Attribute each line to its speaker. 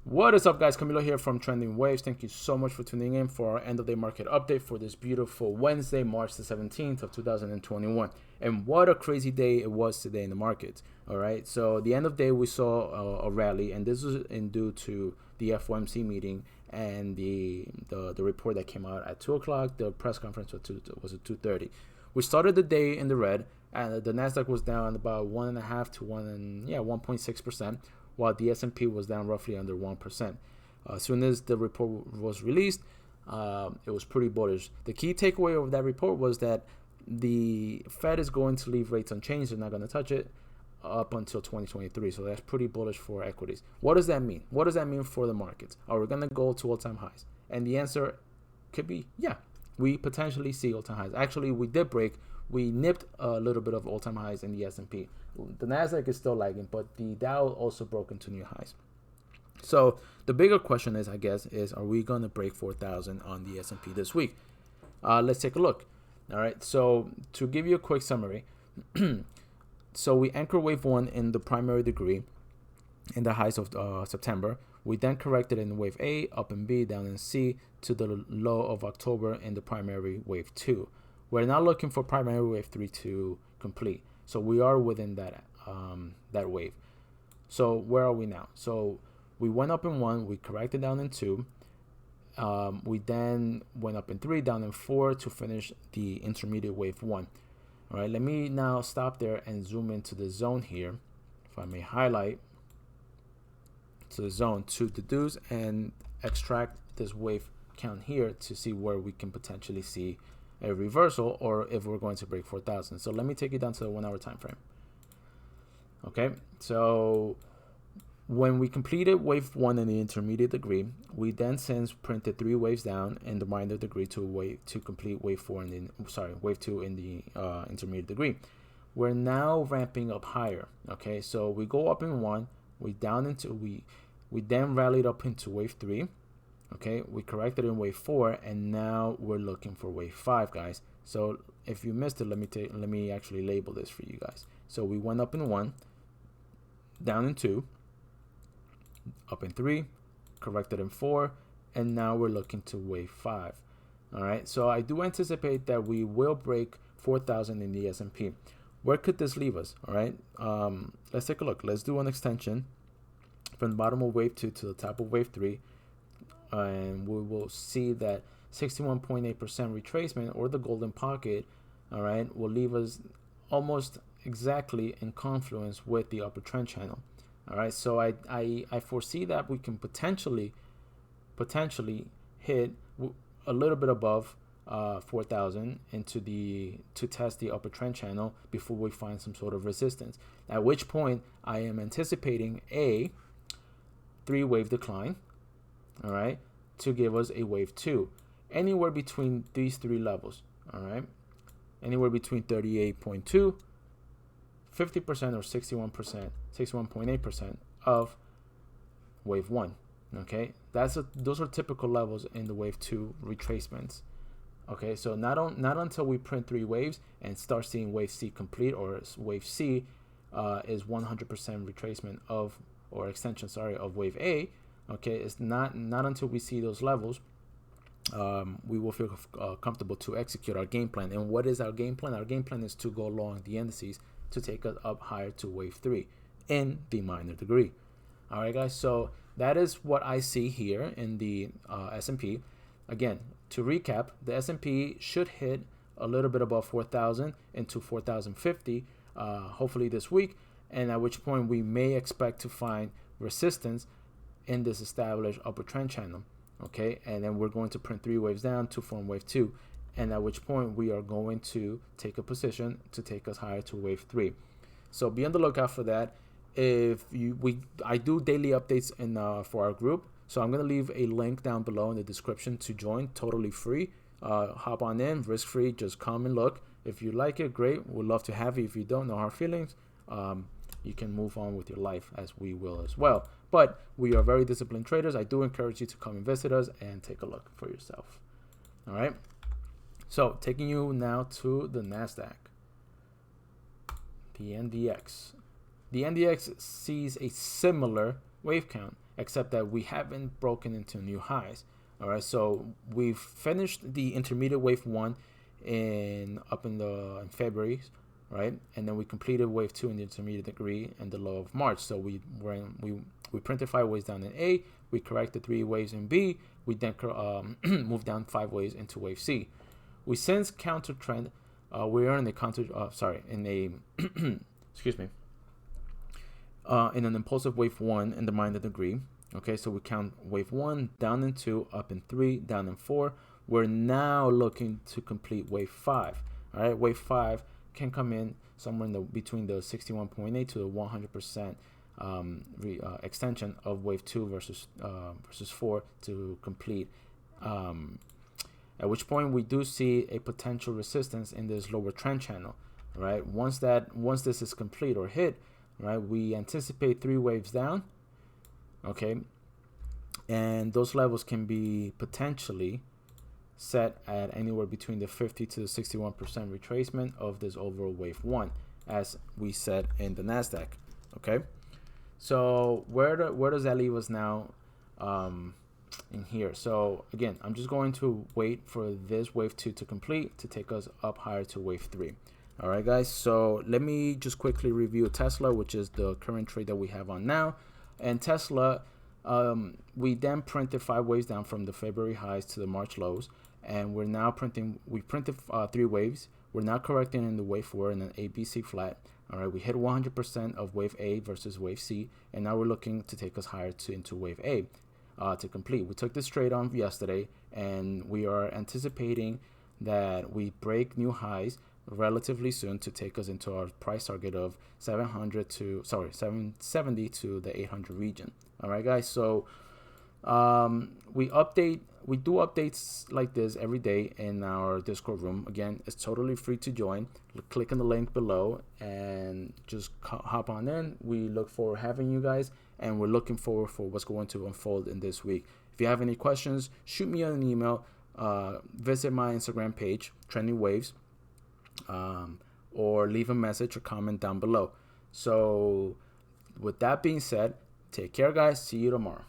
Speaker 1: What is up, guys? Camilo here from Trending Waves. Thank you so much for tuning in for our end of day market update for this beautiful Wednesday, March the 17th of 2021. And what a crazy day it was today in the markets. All right, so the end of day we saw a rally, and this was due to the FOMC meeting and the report that came out at 2 o'clock. The press conference was at 2:30. We started the day in the red, and the Nasdaq was down about 1.5 to 1.6%. While the S&P was down roughly under 1%. As soon as the report was released, it was pretty bullish. The key takeaway of that report was that the Fed is going to leave rates unchanged. They're not going to touch it up until 2023. So that's pretty bullish for equities. What does that mean? What does that mean for the markets? Are we going to go to all-time highs? And the answer could be, yeah, we potentially see all-time highs. Actually, we did break. We nipped a little bit of all-time highs in the S&P. The Nasdaq is still lagging, but the Dow also broke into new highs. So the bigger question is, I guess, are we going to break 4,000 on the S&P this week? Let's take a look. All right. So to give you a quick summary, so we anchor wave 1 in the primary degree in the highs of September. We then corrected in wave A, up in B, down in C, to the low of October in the primary wave 2. We're not looking for primary wave 3 to complete. So we are within that wave. So where are we now? So we went up in 1, we corrected down in 2. We then went up in 3, down in 4 to finish the intermediate wave 1. All right, let me now stop there and zoom into the zone here. If I may highlight to the zone to deduce and extract this wave count here to see where we can potentially see a reversal or if we're going to break 4,000. So let me take you down to the 1 hour time frame. Okay, so when we completed wave 1 in the intermediate degree, we then since printed 3 waves down in the minor degree to complete wave 2 in the intermediate degree. We're now ramping up higher. Okay, so we go up in 1, we then rallied up into wave 3. Okay, we corrected in wave 4, and now we're looking for wave 5, guys. So if you missed it, let me actually label this for you guys. So we went up in 1, down in 2, up in 3, corrected in 4, and now we're looking to wave 5. All right, so I do anticipate that we will break 4,000 in the S&P. Where could this leave us? All right, let's take a look. Let's do an extension from the bottom of wave 2 to the top of wave 3. And we will see that 61.8% retracement, or the golden pocket, all right, will leave us almost exactly in confluence with the upper trend channel. All right, so I foresee that we can potentially hit a little bit above 4,000 to test the upper trend channel before we find some sort of resistance, at which point I am anticipating a 3-wave decline, all right, to give us a wave 2, anywhere between these 3 levels. All right, anywhere between 38.2, 50%, or 61.8% of wave 1. Okay, those are typical levels in the wave 2 retracements. Okay, so not until we print 3 waves and start seeing wave C complete, or wave C is 100% retracement of, or extension, of wave A. Okay, it's not until we see those levels we will feel comfortable to execute our game plan. And what is our game plan? Our game plan is to go along the indices to take us up higher to wave 3 in the minor degree. All right, guys, so that is what I see here in the S&P. Again, to recap, the S&P should hit a little bit above 4,000 into 4,050 hopefully this week, and at which point we may expect to find resistance in this established upper trend channel. Okay, and then we're going to print 3 waves down to form wave 2, and at which point we are going to take a position to take us higher to wave 3. So be on the lookout for that. I do daily updates for our group, so I'm going to leave a link down below in the description to join, totally free. Hop on in, risk free, just come and look. If you like it, great, we'd love to have you. If you don't, no hard feelings. You can move on with your life, as we will as well. But we are very disciplined traders. I do encourage you to come and visit us and take a look for yourself. All right. So taking you now to the Nasdaq, the NDX. The NDX sees a similar wave count, except that we haven't broken into new highs. All right, so we've finished the intermediate wave 1 in February, right? And then we completed wave 2 in the intermediate degree and the low of March. So we printed 5 waves down in A, we corrected 3 waves in B, we then moved down 5 waves into wave C. We since counter trend. We are in a excuse me, in an impulsive wave 1 in the minor degree. Okay, so we count wave 1, down in 2, up in 3, down in 4. We're now looking to complete wave 5. All right, wave 5 can come in somewhere in between the 61.8 to the 100% extension of wave 2 versus 4 to complete. At which point we do see a potential resistance in this lower trend channel. Right, once this is complete or hit, right, we anticipate 3 waves down. Okay, and those levels can be potentially set at anywhere between the 50 to 61% retracement of this overall wave 1, as we said in the Nasdaq. Okay, so where does that leave us now in here? So again, I'm just going to wait for this wave 2 to complete to take us up higher to wave 3. All right, guys, so let me just quickly review Tesla, which is the current trade that we have on now. And Tesla, we then printed 5 waves down from the February highs to the March lows, and we printed 3 waves. We're now correcting in the wave 4 in an ABC flat. All right, we hit 100% of wave A versus wave C, and now we're looking to take us higher into wave A to complete. We took this trade on yesterday, and we are anticipating that we break new highs relatively soon to take us into our price target of 770 to the 800 region. All right, guys, so we do updates like this every day in our Discord room. Again, it's totally free to join. Click on the link below and just hop on in. We look forward to having you guys, and we're looking forward for what's going to unfold in this week. If you have any questions, shoot me an email, visit my Instagram page, Trending Waves, or leave a message or comment down below. So with that being said, take care, guys. See you tomorrow.